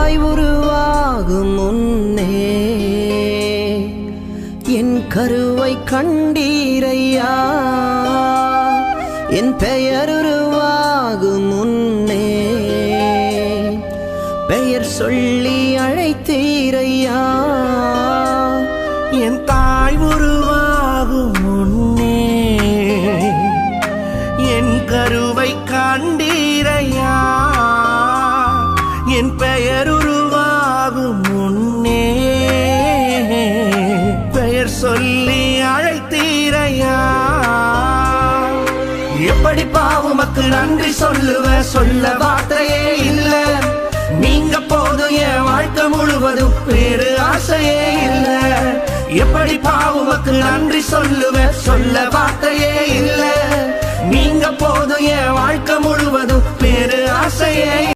தாய் உருவாகும் முன்னே என் கருவை கண்டீரையா. என் பெயர் உருவாகும் முன்னே பெயர் சொல்லி அழைத்தீரையா. என் தாய் உருவாகும் முன்னே என் கருவை கண்டீரையா. என் பெயர் உருவாகும் முன்னே பெயர் சொல்லி அழைத்தீரையா. எப்படி பாவுமக்கு நன்றி சொல்லுவ, சொல்ல வார்த்தையே இல்ல. நீங்க போதும் என் வாழ்க்கை முழுவதும் வேறு ஆசையே இல்ல. எப்படி பாவுமக்கு நன்றி சொல்லுவ, சொல்ல வார்த்தையே இல்ல. நீங்க போதும் என் வாழ்க்கை முழுவதும் வேறு ஆசையே